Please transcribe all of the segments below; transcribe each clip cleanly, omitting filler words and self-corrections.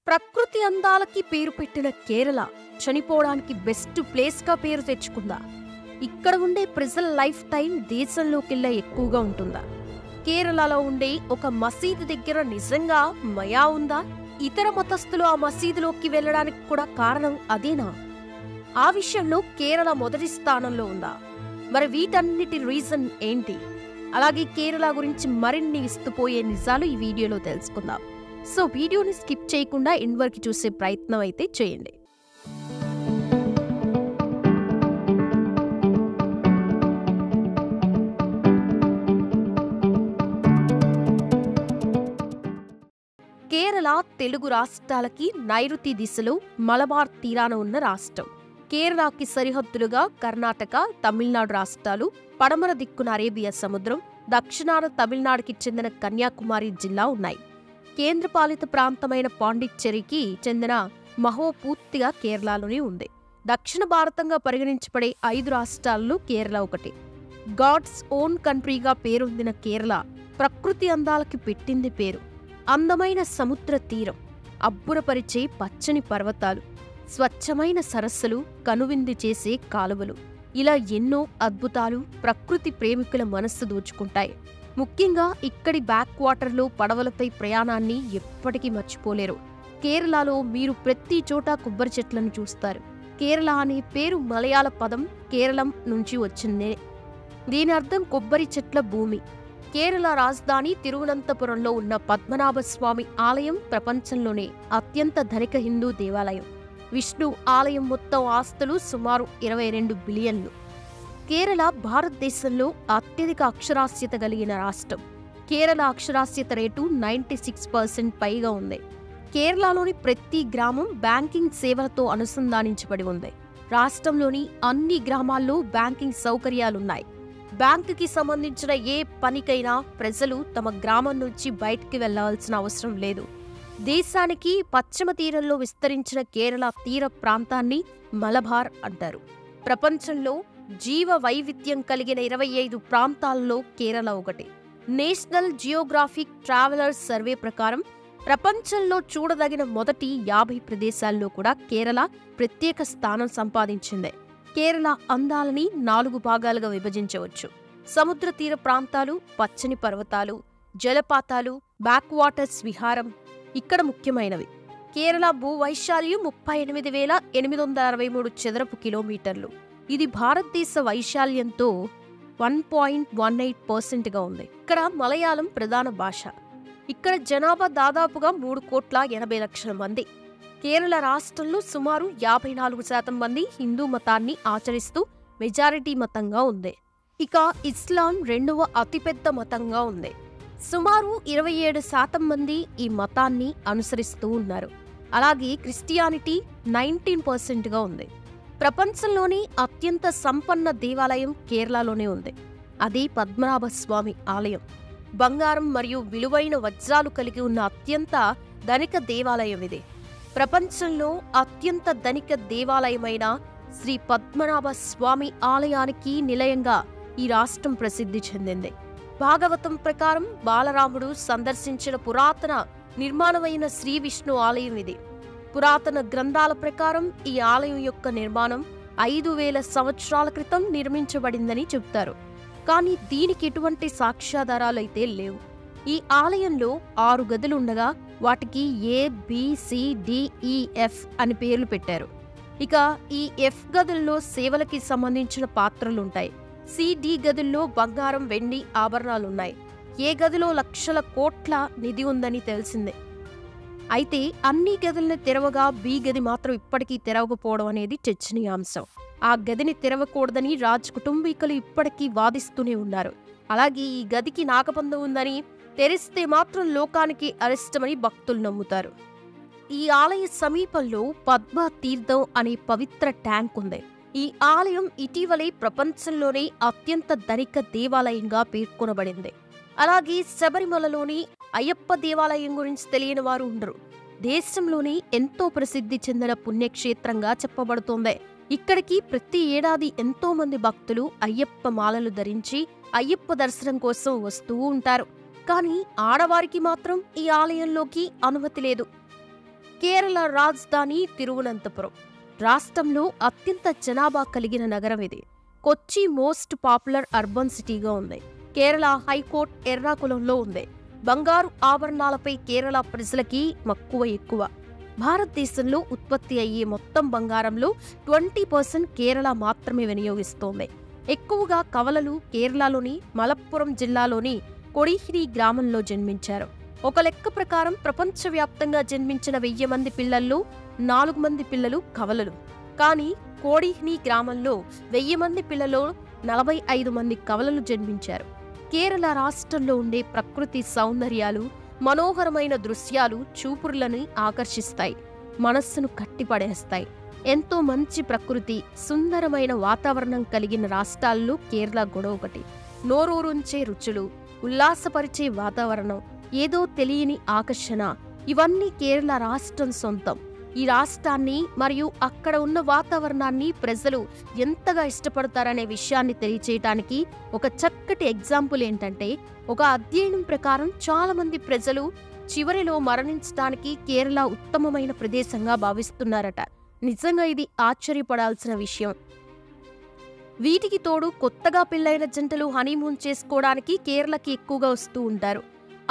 ప్రకృతి అందాలకి పేరు పెట్టిన కేరళ చనిపోవడానికి బెస్ట్ ప్లేస్గా పేరు తెచ్చుకుందా? ఇక్కడ ఉండే ప్రజల లైఫ్ టైం దేశంలోకెల్లా ఎక్కువగా ఉంటుందా? కేరళలో ఉండే ఒక మసీదు దగ్గర నిజంగా మయా ఉందా? ఇతర మతస్థులు ఆ మసీదులోకి వెళ్లడానికి కూడా కారణం అదేనా? ఆ విషయంలో కేరళ మొదటి స్థానంలో ఉందా? మరి వీటన్నిటి రీజన్ ఏంటి? అలాగే కేరళ గురించి మరిన్ని ఇస్తుపోయే నిజాలు ఈ వీడియోలో తెలుసుకుందాం. సో వీడియోని స్కిప్ చేయకుండా ఎండ్ వరకు చూసే ప్రయత్నం అయితే చేయండి. కేరళ తెలుగు రాష్ట్రాలకి నైరుతి దిశలో మలబార్ తీరాన ఉన్న రాష్ట్రం. కేరళకి సరిహద్దులుగా కర్ణాటక, తమిళనాడు రాష్ట్రాలు, పడమర దిక్కున అరేబియా సముద్రం, దక్షిణాన తమిళనాడుకి చెందిన కన్యాకుమారి జిల్లా ఉన్నాయి. కేంద్రపాలిత ప్రాంతమైన పాండిచ్చేరికి చెందిన మహో పూర్తిగా కేరళలోనే ఉంది. దక్షిణ భారతంగా పరిగణించబడే 5 రాష్ట్రాల్లో కేరళ ఒకటి. గాడ్స్ ఓన్ కంట్రీగా పేరొందిన కేరళ ప్రకృతి అందాలకి పెట్టింది పేరు. అందమైన సముద్ర తీరం, అబ్బురపరిచే పచ్చని పర్వతాలు, స్వచ్ఛమైన సరస్సులు, కనువిందు చేసే కాలువలు, ఇలా ఎన్నో అద్భుతాలు ప్రకృతి ప్రేమికుల మనస్సు దోచుకుంటాయి. ముఖ్యంగా ఇక్కడి బ్యాక్ వాటర్లో పడవలపై ప్రయాణాన్ని ఎప్పటికీ మర్చిపోలేరు. కేరళలో మీరు ప్రతి చోట కొబ్బరి చెట్లను చూస్తారు. కేరళ అనే పేరు మలయాళ పదం కేరళం నుంచి వచ్చిందే. దీని అర్థం కొబ్బరి చెట్ల భూమి. కేరళ రాజధాని తిరువనంతపురంలో ఉన్న పద్మనాభస్వామి ఆలయం ప్రపంచంలోనే అత్యంత ధనిక హిందూ దేవాలయం. విష్ణు ఆలయం మొత్తం ఆస్తులు సుమారు 22 బిలియన్లు. కేరళ భారతదేశంలో అత్యధిక అక్షరాస్యత కలిగిన రాష్ట్రం. కేరళ అక్షరాస్యత రేటు 96% పైగా ఉంది. కేరళలోని ప్రతి గ్రామం బ్యాంకింగ్ సేవలతో అనుసంధానించబడి ఉంది. రాష్ట్రంలోని అన్ని గ్రామాల్లో బ్యాంకింగ్ సౌకర్యాలున్నాయి. బ్యాంకుకి సంబంధించిన ఏ పనికైనా ప్రజలు తమ గ్రామం నుంచి బయటికి వెళ్లాల్సిన అవసరం లేదు. దేశానికి పశ్చిమ తీరంలో విస్తరించిన కేరళ తీర ప్రాంతాన్ని మలబార్ అంటారు. ప్రపంచంలో జీవ వైవిధ్యం కలిగిన 25 ప్రాంతాల్లో కేరళ ఒకటి. నేషనల్ జియోగ్రాఫిక్ ట్రావెలర్స్ సర్వే ప్రకారం ప్రపంచంలో చూడదగిన మొదటి 50 ప్రదేశాల్లో కూడా కేరళ ప్రత్యేక స్థానం సంపాదించింది. కేరళ అందాలని 4 భాగాలుగా విభజించవచ్చు. సముద్ర తీర ప్రాంతాలు, పచ్చని పర్వతాలు, జలపాతాలు, బ్యాక్ వాటర్స్ విహారం ఇక్కడ ముఖ్యమైనవి. కేరళ భూవైశాల్యం 38,863 చదరపు కిలోమీటర్లు. ఇది భారతదేశ వైశాల్యంతో 1.18%గా ఉంది. ఇక్కడ మలయాళం ప్రధాన భాష. ఇక్కడ జనాభా దాదాపుగా 3,80,00,000 మంది. కేరళ రాష్ట్రంలో సుమారు 54% మంది హిందూ మతాన్ని ఆచరిస్తూ మెజారిటీ మతంగా ఉంది. ఇక ఇస్లాం 2వ అతిపెద్ద మతంగా ఉంది. సుమారు 27% మంది ఈ మతాన్ని అనుసరిస్తూ ఉన్నారు. అలాగే క్రిస్టియానిటీ 19%గా ఉంది. ప్రపంచంలోని అత్యంత సంపన్న దేవాలయం కేరళలోనే ఉంది. అది పద్మనాభస్వామి ఆలయం. బంగారం మరియు విలువైన వజ్రాలు కలిగి ఉన్న అత్యంత ధనిక దేవాలయం ఇది. ప్రపంచంలో అత్యంత ధనిక దేవాలయమైన శ్రీ పద్మనాభ స్వామి ఆలయానికి నిలయంగా ఈ రాష్ట్రం ప్రసిద్ధి చెందింది. భాగవతం ప్రకారం బాలరాముడు సందర్శించిన పురాతన నిర్మాణమైన శ్రీ విష్ణు ఆలయం ఇది. పురాతన గ్రంథాల ప్రకారం ఈ ఆలయం యొక్క నిర్మాణం 5,000 సంవత్సరాల క్రితం నిర్మించబడిందని చెబుతారు. కానీ దీనికి ఎటువంటి సాక్ష్యాధారాలైతే లేవు. ఈ ఆలయంలో 6 గదులుండగా వాటికి ABCDEF అని పేర్లు పెట్టారు. ఇక ఈ F గదుల్లో సేవలకి సంబంధించిన పాత్రలుంటాయి. CD గదుల్లో బంగారం, వెండి ఆభరణాలున్నాయి. ఏ గదిలో లక్షల కోట్ల నిధి ఉందని తెలిసిందే. అయితే అన్ని గదుల్ని తెరవగా B గది మాత్రం ఇప్పటికీ తెరవకపోవడం అనేది చర్చనీయాంశం. ఆ గదిని తెరవకూడదని రాజ్ కుటుంబీకులు ఇప్పటికీ వాదిస్తూనే ఉన్నారు. అలాగే ఈ గదికి నాగబంధం ఉందని, తెరిస్తే మాత్రం లోకానికి అరిష్టమని భక్తులు నమ్ముతారు. ఈ ఆలయ సమీపంలో పద్మ తీర్థం అనే పవిత్ర ట్యాంక్ ఉంది. ఈ ఆలయం ఇటీవలే ప్రపంచంలోనే అత్యంత ధనిక దేవాలయంగా పేర్కొనబడింది. అలాగే శబరిమలలోని అయ్యప్ప దేవాలయం గురించి తెలియని వారు ఉండరు. దేశంలోని ఎంతో ప్రసిద్ధి చెందిన పుణ్యక్షేత్రంగా చెప్పబడుతోంది. ఇక్కడికి ప్రతి ఏడాది ఎంతో మంది భక్తులు అయ్యప్ప మాలలు ధరించి అయ్యప్ప దర్శనం కోసం వస్తూ ఉంటారు. కానీ ఆడవారికి మాత్రం ఈ ఆలయంలోకి అనుమతి లేదు. కేరళ రాజధాని తిరువనంతపురం. రాష్ట్రంలో అత్యంత జనాభా కలిగిన నగరం ఇది. కొచ్చి మోస్ట్ పాపులర్ అర్బన్ సిటీగా ఉంది. కేరళ హైకోర్టు ఎర్నాకులంలో ఉంది. బంగారు ఆభరణాలపై కేరళ ప్రజలకి మక్కువ ఎక్కువ. భారతదేశంలో ఉత్పత్తి అయ్యే మొత్తం బంగారంలో 20% కేరళ మాత్రమే వినియోగిస్తోంది. ఎక్కువగా కవలలు కేరళలోని మలప్పురం జిల్లాలోని కొడిహిని గ్రామంలో జన్మించారు. ఒక లెక్క ప్రకారం ప్రపంచవ్యాప్తంగా జన్మించిన 1000 మంది పిల్లల్లో 4 మంది పిల్లలు కవలలు. కానీ కోడిహిని గ్రామంలో 1000 మంది పిల్లలో 45 మంది కవలలు జన్మించారు. కేరళ రాష్ట్రంలో ఉండే ప్రకృతి సౌందర్యాలు, మనోహరమైన దృశ్యాలు చూపురులను ఆకర్షిస్తాయి, మనస్సును కట్టిపడేస్తాయి. ఎంతో మంచి ప్రకృతి, సుందరమైన వాతావరణం కలిగిన రాష్ట్రాల్లో కేరళ కూడా ఒకటి. నోరూరుంచే రుచులు, ఉల్లాసపరిచే వాతావరణం, ఏదో తెలియని ఆకర్షణ, ఇవన్నీ కేరళ రాష్ట్రం సొంతం. ఈ రాష్ట్రాన్ని మరియు అక్కడ ఉన్న వాతావరణాన్ని ప్రజలు ఎంతగా ఇష్టపడతారనే విషయాన్ని తెలియచేయటానికి ఒక చక్కటి ఎగ్జాంపుల్ ఏంటంటే, ఒక అధ్యయనం ప్రకారం చాలా మంది ప్రజలు చివరిలో మరణించడానికి కేరళ ఉత్తమమైన ప్రదేశంగా భావిస్తున్నారట. నిజంగా ఇది ఆశ్చర్యపడాల్సిన విషయం. వీటికి తోడు కొత్తగా పెళ్లైన జంటలు హనీమూన్ చేసుకోవడానికి కేరళకి ఎక్కువగా వస్తూ ఉంటారు.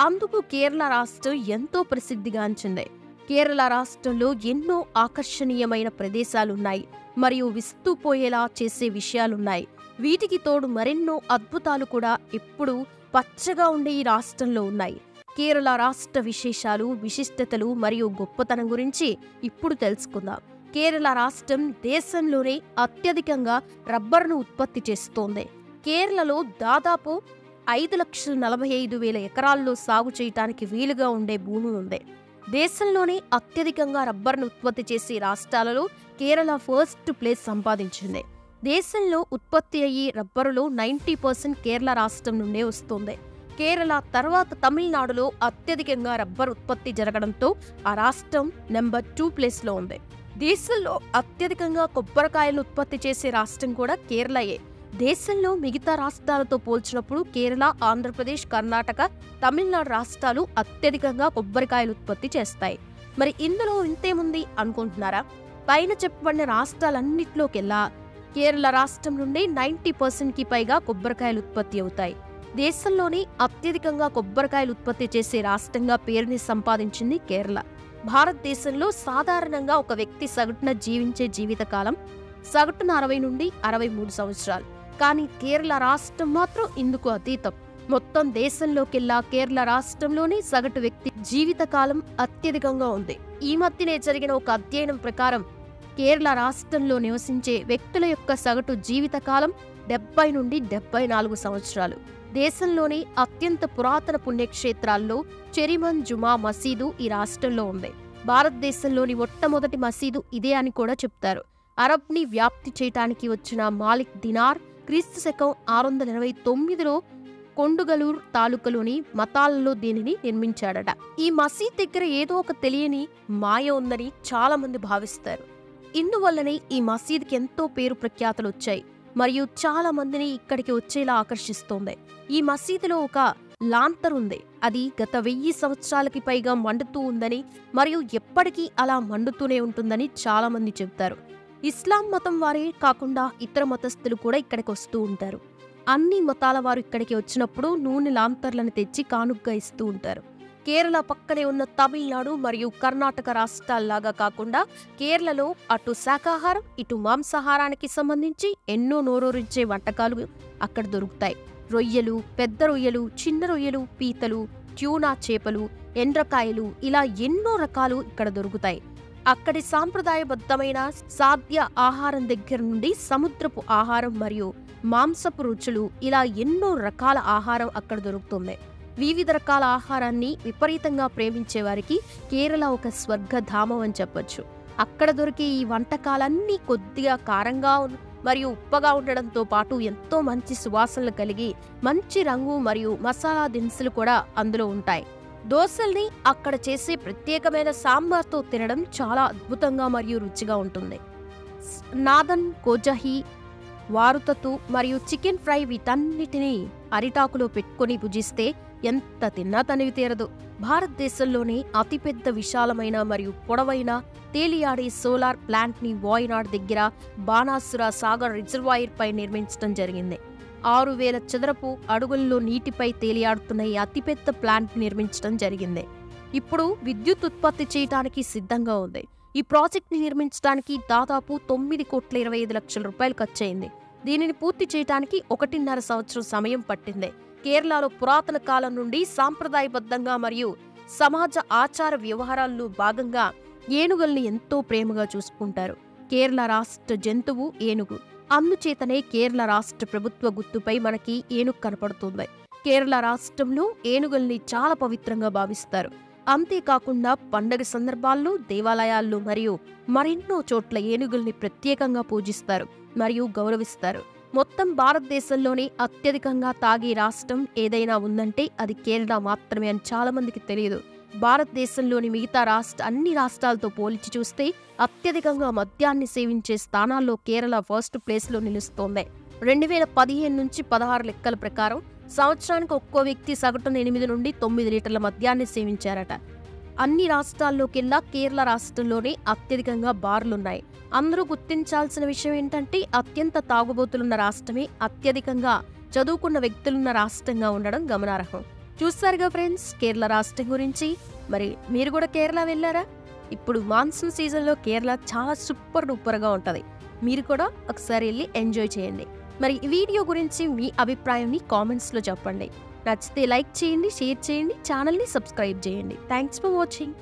అందుకు కేరళ రాష్ట్రం ఎంతో ప్రసిద్ధిగాంచింది. కేరళ రాష్ట్రంలో ఎన్నో ఆకర్షణీయమైన ప్రదేశాలున్నాయి మరియు విస్తుపోయేలా చేసే విషయాలున్నాయి. వీటికి తోడు మరెన్నో అద్భుతాలు కూడా ఎప్పుడూ పచ్చగా ఉండే ఈ రాష్ట్రంలో ఉన్నాయి. కేరళ రాష్ట్ర విశేషాలు, విశిష్టతలు మరియు గొప్పతనం గురించి ఇప్పుడు తెలుసుకుందాం. కేరళ రాష్ట్రం దేశంలోనే అత్యధికంగా రబ్బరును ఉత్పత్తి చేస్తోంది. కేరళలో దాదాపు 5,45,000 ఎకరాల్లో సాగు చేయటానికి వీలుగా ఉండే భూమి ఉంది. దేశంలోనే అత్యధికంగా రబ్బర్ను ఉత్పత్తి చేసే రాష్ట్రాలలో కేరళ ఫస్ట్ ప్లేస్ సంపాదించింది. దేశంలో ఉత్పత్తి అయ్యే రబ్బరులో 90% కేరళ రాష్ట్రం నుండే వస్తుంది. కేరళ తర్వాత తమిళనాడులో అత్యధికంగా రబ్బర్ ఉత్పత్తి జరగడంతో ఆ రాష్ట్రం నెంబర్ 2 ప్లేస్లో ఉంది. దేశంలో అత్యధికంగా కొబ్బరికాయలు ఉత్పత్తి చేసే రాష్ట్రం కూడా కేరళయే. దేశంలో మిగతా రాష్ట్రాలతో పోల్చినప్పుడు కేరళ, ఆంధ్రప్రదేశ్, కర్ణాటక, తమిళనాడు రాష్ట్రాలు అత్యధికంగా కొబ్బరికాయలు ఉత్పత్తి చేస్తాయి. మరి ఇందులో ఇంతేముంది అనుకుంటున్నారా? పైన చెప్పబడిన రాష్ట్రాలన్నింటిలోకెల్లా కేరళ రాష్ట్రం నుండి 90%కి పైగా కొబ్బరికాయలు ఉత్పత్తి అవుతాయి. దేశంలోనే అత్యధికంగా కొబ్బరికాయలు ఉత్పత్తి చేసే రాష్ట్రంగా పేరుని సంపాదించింది కేరళ. భారతదేశంలో సాధారణంగా ఒక వ్యక్తి సగటున జీవించే జీవితకాలం సగటున 60 నుండి 63 సంవత్సరాలు. కానీ కేరళ రాష్ట్రం మాత్రం ఇందుకు అతీతం. మొత్తం దేశంలోకెల్లా కేరళ రాష్ట్రంలోనే సగటు వ్యక్తి జీవితకాలం అత్యధికంగా ఉంది. ఈ మధ్యనే జరిగిన ఒక అధ్యయనం ప్రకారం కేరళ రాష్ట్రంలో నివసించే వ్యక్తుల యొక్క సగటు జీవితకాలం 70 నుండి 74 సంవత్సరాలు. దేశంలోని అత్యంత పురాతన పుణ్యక్షేత్రాల్లో చెరిమన్ జుమా మసీదు ఈ రాష్ట్రంలో ఉంది. భారతదేశంలోని మొట్టమొదటి మసీదు ఇదే అని కూడా చెప్తారు. అరబ్ని వ్యాప్తి చేయటానికి వచ్చిన మాలిక్ దినార్ క్రీస్తు శకం 629లో కొండుగలూరు తాలూకాలోని మతాలలో దీనిని నిర్మించాడట. ఈ మసీద్ దగ్గర ఏదో ఒక తెలియని మాయ ఉందని చాలా మంది భావిస్తారు. ఇందువల్లనే ఈ మసీద్కి ఎంతో పేరు ప్రఖ్యాతలు వచ్చాయి మరియు చాలా మందిని ఇక్కడికి వచ్చేలా ఆకర్షిస్తోంది. ఈ మసీదులో ఒక లాంతర్ ఉంది. అది గత 1000 సంవత్సరాలకి పైగా మండుతూ ఉందని మరియు ఎప్పటికీ అలా మండుతూనే ఉంటుందని చాలా మంది చెబుతారు. ఇస్లాం మతం వారే కాకుండా ఇతర మతస్థులు కూడా ఇక్కడికి వస్తూ ఉంటారు. అన్ని మతాల వారు ఇక్కడికి వచ్చినప్పుడు నూనె లాంతర్లను తెచ్చి కానుగ్గా ఇస్తూ ఉంటారు. కేరళ పక్కనే ఉన్న తమిళనాడు మరియు కర్ణాటక రాష్ట్రాల్లాగా కాకుండా కేరళలో అటు శాకాహారం ఇటు మాంసాహారానికి సంబంధించి ఎన్నో నోరూరించే వంటకాలు అక్కడ దొరుకుతాయి. రొయ్యలు, పెద్ద రొయ్యలు, చిన్న రొయ్యలు, పీతలు, ట్యూనా చేపలు, ఎండ్రకాయలు, ఇలా ఎన్నో రకాలు ఇక్కడ దొరుకుతాయి. అక్కడి సాంప్రదాయబద్ధమైన సాధ్య ఆహారం దగ్గర నుండి సముద్రపు ఆహారం మరియు మాంసపు రుచులు, ఇలా ఎన్నో రకాల ఆహారం అక్కడ దొరుకుతుంది. వివిధ రకాల ఆహారాన్ని విపరీతంగా ప్రేమించే వారికి కేరళ ఒక స్వర్గధామం అని చెప్పొచ్చు. అక్కడ దొరికే ఈ వంటకాలన్నీ కొద్దిగా కారంగా మరియు ఉప్పగా ఉండడంతో పాటు ఎంతో మంచి సువాసనలు కలిగి మంచి రంగు మరియు మసాలా దినుసులు కూడా అందులో ఉంటాయి. దోసల్ని అక్కడ చేసే ప్రత్యేకమైన సాంబార్తో తినడం చాలా అద్భుతంగా మరియు రుచిగా ఉంటుంది. నాదన్ కోజహి, వారుతతు మరియు చికెన్ ఫ్రై వీటన్నిటినీ అరిటాకులో పెట్టుకుని భుజిస్తే ఎంత తిన్నా తనివి తీరదు. భారతదేశంలోనే అతిపెద్ద విశాలమైన మరియు పొడవైన తేలియాడే సోలార్ ప్లాంట్ని వాయనాడ్ దగ్గర బాణాసుర సాగర్ రిజర్వాయర్ పై నిర్మించడం జరిగింది. 6,000 చదరపు అడుగుల్లో నీటిపై తేలియాడుతున్న ఈ అతిపెద్ద ప్లాంట్ నిర్మించడం జరిగింది. ఇప్పుడు విద్యుత్ ఉత్పత్తి చేయడానికి సిద్ధంగా ఉంది. ఈ ప్రాజెక్ట్ని నిర్మించడానికి దాదాపు 9,25,00,000 రూపాయలు ఖర్చయింది. దీనిని పూర్తి చేయడానికి 1.5 సంవత్సరం సమయం పట్టింది. కేరళలో పురాతన కాలం నుండి సాంప్రదాయబద్ధంగా మరియు సమాజ ఆచార వ్యవహారాల్లో భాగంగా ఏనుగుల్ని ఎంతో ప్రేమగా చూసుకుంటారు. కేరళ రాష్ట్ర జంతువు ఏనుగు. అందుచేతనే కేరళ రాష్ట్ర ప్రభుత్వ గుర్తుపై మనకి ఏనుగు కనపడుతుంది. కేరళ రాష్ట్రంలో ఏనుగుల్ని చాలా పవిత్రంగా భావిస్తారు. అంతేకాకుండా పండగ సందర్భాల్లో దేవాలయాల్లో మరియు మరెన్నో చోట్ల ఏనుగుల్ని ప్రత్యేకంగా పూజిస్తారు మరియు గౌరవిస్తారు. మొత్తం భారతదేశంలోనే అత్యధికంగా తాగే రాష్ట్రం ఏదైనా ఉందంటే అది కేరళ మాత్రమే అని చాలా మందికి తెలియదు. భారతదేశంలోని మిగతా అన్ని రాష్ట్రాలతో పోల్చి చూస్తే అత్యధికంగా మద్యాన్ని సేవించే స్థానాల్లో కేరళ ఫస్ట్ ప్లేస్లో నిలుస్తోంది. 2015 నుంచి 16 లెక్కల ప్రకారం సంవత్సరానికి ఒక్కో వ్యక్తి సగటున 8 నుండి 9 లీటర్ల మద్యాన్ని సేవించారట. అన్ని రాష్ట్రాల్లోకెల్లా కేరళ రాష్ట్రంలోనే అత్యధికంగా బార్లున్నాయి. అందరూ గుర్తించాల్సిన విషయం ఏంటంటే అత్యంత తాగుబోతులున్న రాష్ట్రమే అత్యధికంగా చదువుకున్న వ్యక్తులున్న రాష్ట్రంగా ఉండడం గమనార్హం. చూస్తారుగా ఫ్రెండ్స్ కేరళ రాష్ట్రం గురించి. మరి మీరు కూడా కేరళ వెళ్ళారా? ఇప్పుడు మాన్సూన్ సీజన్లో కేరళ చాలా సూపర్ డూపర్గా ఉంటుంది. మీరు కూడా ఒకసారి వెళ్ళి ఎంజాయ్ చేయండి. మరి ఈ వీడియో గురించి మీ అభిప్రాయాన్ని కామెంట్స్లో చెప్పండి. నచ్చితే లైక్ చేయండి, షేర్ చేయండి, ఛానల్ని సబ్స్క్రైబ్ చేయండి. Thanks for watching.